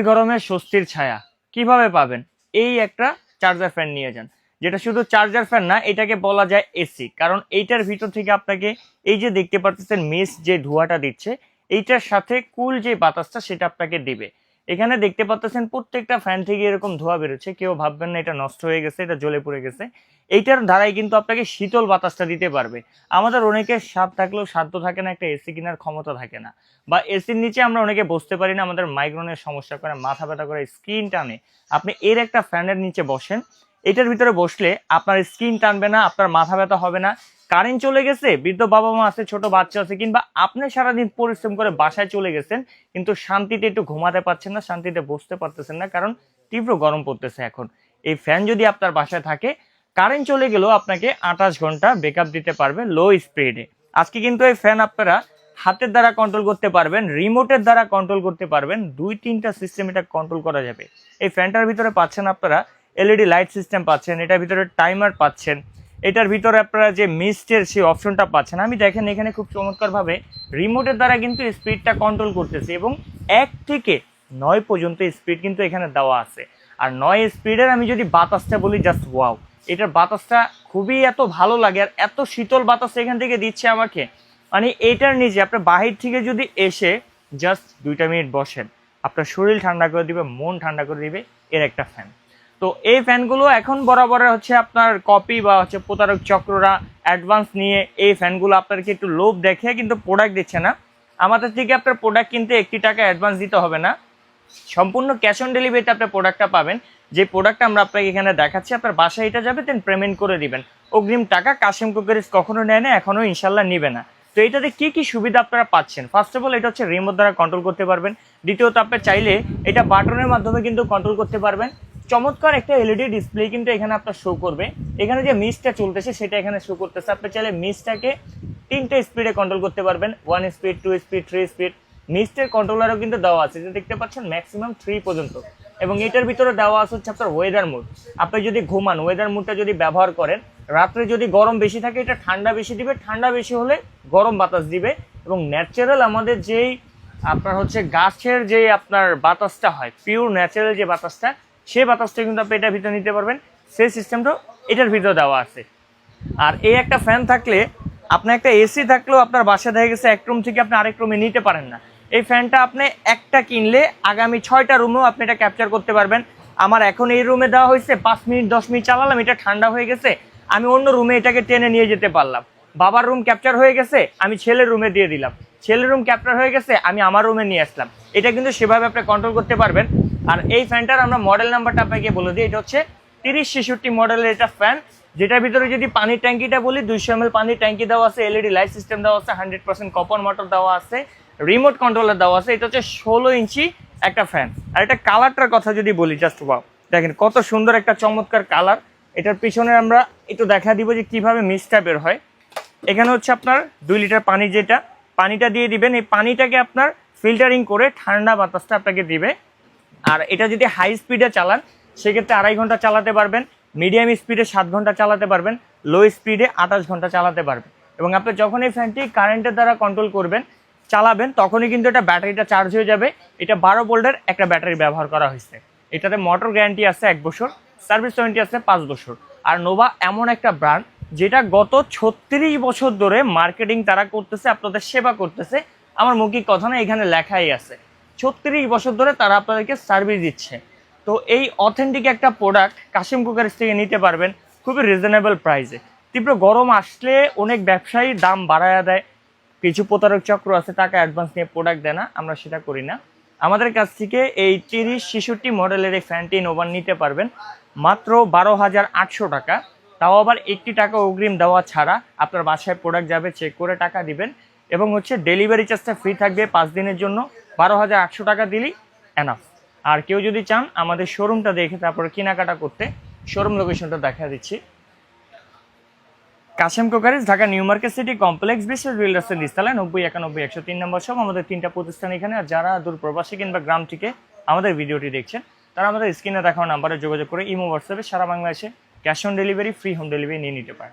গরমে স্বস্তির ছায়া কিভাবে পাবেন? এই একটা চার্জার ফ্যান নিয়ে যান, যেটা শুধু চার্জার ফ্যান না, এটাকে বলা যায় এসি। কারণ এইটার ভিতর থেকে আপনাকে এই যে দেখতে পাচ্ছেন মিস্ট যে ধোঁয়াটা দিচ্ছে, এইটার সাথে কুল যে বাতাসটা সেটা আপনাকে দিবে। এখানে দেখতে পাচ্ছেন প্রত্যেকটা ফ্যান থেকে এরকম ধোঁয়া বেরোচ্ছে। কেউ ভাববেন না এটা নষ্ট হয়ে গেছে, এটা জ্বলে পড়ে গেছে। এইটার দ্বারাই কিন্তু আপনাকে শীতল বাতাসটা দিতে পারবে। আমাদের অনেকের স্বাদ থাকলেও সাধ্য থাকে না, একটা এসি কেনার ক্ষমতা থাকে না, বা এসির নিচে আমরা অনেকে বসতে পারি না, আমাদের মাইগ্রেনের সমস্যা করে, মাথা ব্যথা করে, স্কিন টানে। আপনি এর একটা ফ্যানের নিচে বসেন, এটার ভিতরে বসলে আপনার স্কিন টানবে না, আপনার মাথা ব্যথা হবে না। কারেন্ট চলে গেছে, বৃদ্ধ বাবা মা আছে, ছোট বাচ্চা আছে, কিংবা আপনি সারাদিন পরিশ্রম করে বাসায় চলে গেছেন কিন্তু শান্তিতে একটু ঘুমাতে পারছেন না, শান্তিতে বসতে পারতেছেন না, কারণ তীব্র গরম পড়তেছে এখন। এই ফ্যান যদি আপনার বাসায় থাকে, কারেন্ট চলে গেলেও আপনাকে 28 ঘন্টা ব্যাকআপ দিতে পারবে লো স্পিডে। আজকে কিন্তু এই ফ্যান আপনারা হাতের দ্বারা কন্ট্রোল করতে পারবেন, রিমোটের দ্বারা কন্ট্রোল করতে পারবেন, 2-3টা সিস্টেম এটা কন্ট্রোল করা যাবে। এই ফ্যানটার ভিতরে পাচ্ছেন আপনারা এলইডি লাইট সিস্টেম পাচ্ছেন, এটার ভিতরে টাইমার পাচ্ছেন, এটার ভিতরে আপনারা যে মিস্টের সেই অপশনটা পাচ্ছেন। আমি দেখেন এখানে খুব চমৎকারভাবে রিমোটের দ্বারা কিন্তু স্পিডটা কন্ট্রোল করতেছি, এবং 1 থেকে 9 পর্যন্ত স্পিড কিন্তু এখানে দেওয়া আছে। আর 9 স্পিডের আমি যদি বাতাসটা বলি, জাস্ট ওয়াও, এটার বাতাসটা খুবই এত ভালো লাগে, আর এত শীতল বাতাস এখান থেকে দিচ্ছে আমাকে। মানে এটার নিচে আপনার বাহির থেকে যদি এসে জাস্ট 2টা মিনিট বসেন, আপনার শরীর ঠান্ডা করে দিবে, মন ঠান্ডা করে দিবে এর একটা ফ্যান। তো এই ফ্যানগুলো এখন বরাবর হচ্ছে আপনার কপি বা হচ্ছে প্রতারক চক্ররা অ্যাডভান্স নিয়ে এই ফ্যানগুলো আপনাদেরকে একটু লোভ দেখে কিন্তু প্রোডাক্ট দিচ্ছে না। আমাদের থেকে আপনার প্রোডাক্ট কিনতে 1 টাকা অ্যাডভান্স দিতে হবে না, সম্পূর্ণ ক্যাশ অন ডেলিভারিতে আপনি প্রোডাক্টটা পাবেন। যে প্রোডাক্টটা আমরা আপনাকে এখানে দেখাচ্ছি, আপনার বাসায় এটা যাবে, দেন পেমেন্ট করে দিবেন। অগ্রিম টাকা কাশিম কুকারিজ কখনো নেয় না, এখনো ইনশাল্লাহ নিবে না। তো এটাতে কি কি সুবিধা আপনারা পাচ্ছেন? ফার্স্ট অফ অল, এটা হচ্ছে রিমোট দ্বারা কন্ট্রোল করতে পারবেন। দ্বিতীয়ত, আপনি চাইলে এটা বাটনের মাধ্যমে কিন্তু কন্ট্রোল করতে পারবেন। চমৎকার একটা এলইডি ডিসপ্লে কিন্তু এখানে আপনার শো করবে। এখানে যে মিসটা চলতেছে সেটা এখানে শো করতেছে। আপনি চাইলে মিসটাকে 3টে স্পিডে কন্ট্রোল করতে পারবেন, 1 স্পিড, 2 স্পিড, 3 স্পিড। মিস্টের কন্ট্রোলারও কিন্তু দেওয়া আছে, যে দেখতে পাচ্ছেন ম্যাক্সিমাম 3 পর্যন্ত। এবং এটার ভিতরে দেওয়া আছে হচ্ছে আপনার ওয়েদার মুড। আপনি যদি ঘুমান, ওয়েদার মুডটা যদি ব্যবহার করেন, রাত্রে যদি গরম বেশি থাকে এটা ঠান্ডা বেশি দিবে, ঠান্ডা বেশি হলে গরম বাতাস দিবে। এবং ন্যাচারাল আমাদের যেই আপনার হচ্ছে গাছের যে আপনার বাতাসটা হয়, পিওর ন্যাচারাল যে বাতাসটা, সেই বাতাসটা কিন্তু আপনি এটার ভিতরে নিতে পারবেন। সেই সিস্টেমটাও এটার ভিতরে দেওয়া আছে। আর এই একটা ফ্যান থাকলে, আপনার একটা এসি থাকলেও আপনার বাসা দেখা গেছে এক রুম থেকে আপনি আরেক রুমে নিতে পারেন না। এই ফ্যানটা আপনি একটা কিনলে আগামী 6টা রুমেও আপনি এটা ক্যাপচার করতে পারবেন। আমার এখন এই রুমে দেওয়া হয়েছে, 5 মিনিট 10 মিনিট চালালাম, এটা ঠান্ডা হয়ে গেছে, আমি অন্য রুমে এটাকে টেনে নিয়ে যেতে পারলাম। বাবার রুম ক্যাপচার হয়ে গেছে, আমি ছেলের রুমে দিয়ে দিলাম। ছেলের রুম ক্যাপচার হয়ে গেছে, আমি আমার রুমে নিয়ে আসলাম। এটা কিন্তু সেভাবে আপনি কন্ট্রোল করতে পারবেন। আর এই ফ্যানটার আমরা মডেল নাম্বারটা আপনাকে বলে দিই, এটা হচ্ছে 3066 মডেলের এটা ফ্যান, যেটার ভিতরে যদি পানির ট্যাঙ্কিটা বলি, 200 ml পানির ট্যাঙ্কি দেওয়া আছে, এলইডি লাইট সিস্টেম দেওয়া আছে, 100% কপার মোটর দেওয়া আছে, রিমোট কন্ট্রোলার দেওয়া আছে। এটা হচ্ছে 16 ইঞ্চি একটা ফ্যান। আর এটা কালারটার কথা যদি বলি, জাস্ট ওয়াও, দেখেন কত সুন্দর একটা চমৎকার কালার। এটার পিছনে আমরা একটু দেখা দিব যে কিভাবে মিস্টটা বের হয়। এখানে হচ্ছে আপনার 2 লিটার পানি, যেটা পানিটা দিয়ে দিবেন, এই পানিটাকে আপনার ফিল্টারিং করে ঠান্ডা বাতাসটা আপনাকে দিবে। আর এটা যদি হাই স্পিডে চালান, সেক্ষেত্রে 2.5 ঘন্টা চালাতে পারবেন, মিডিয়াম স্পিডে 7 ঘন্টা চালাতে পারবেন, লো স্পিডে 28 ঘন্টা চালাতে পারবেন। এবং আপনি যখন এই ফ্যানটি কারেন্টের দ্বারা কন্ট্রোল করবেন, চালাবেন, তখনই কিন্তু এটা ব্যাটারিটা চার্জ হয়ে যাবে। এটা 12 ভোল্টের একটা ব্যাটারি ব্যবহার করা হয়েছে। এটাতে মোটর গ্যারান্টি আছে 1 বছর, সার্ভিস ওয়ারেন্টি আছে 5 বছর। আর নোভা এমন একটা ব্র্যান্ড যেটা গত 36 বছর ধরে মার্কেটিং তারা করতেছে, আপনাদের সেবা করতেছে। আমার মৌখিক কথা না, এখানে লেখাই আছে 36 বছর ধরে তারা আপনাদেরকে সার্ভিস দিচ্ছে। তো এই অথেন্টিক একটা প্রোডাক্ট কাশিম কুকারিজ থেকে নিতে পারবেন খুবই রিজনেবল প্রাইসে। তীব্র গরম আসলে অনেক ব্যবসায়ী দাম বাড়ায়া দেয়, কিছু প্রতারক চক্র আছে টাকা অ্যাডভান্স নিয়ে প্রোডাক্ট দেয় না, আমরা সেটা করি না। আমাদের কাছ থেকে এই 3066 মডেলের এই ফ্যানটি নোভান নিতে পারবেন মাত্র 12,800 টাকা। তাও আবার 1 টাকা অগ্রিম দেওয়া ছাড়া। আপনার বাসায় প্রোডাক্ট যাবে, চেক করে টাকা দিবেন, এবং হচ্ছে ডেলিভারি চার্জটা ফ্রি থাকবে 5 দিনের জন্য। 12,800 টাকা দিলেই এনাফ। আর কেউ যদি চান আমাদের শোরুমটা দেখে তারপরে কেনাকাটা করতে, শোরুম লোকেশনটা দেখা দিচ্ছি। Kashim cookeries, Dhaka new market city complex, বিশ্ব বিল্ডার্সের নিচতলায় 90 91 103 নম্বর সব আমাদের 3টা প্রতিষ্ঠান এখানে। আর যারা দূর প্রবাসী কিংবা গ্রাম থেকে আমাদের ভিডিওটি দেখছেন, তারা আমাদের স্ক্রিনে দেখানো নাম্বারে যোগাযোগ করে ইমো হোয়াটসঅ্যাপে সারা বাংলাদেশে cash on delivery, free home delivery নিয়ে নিতে পারে।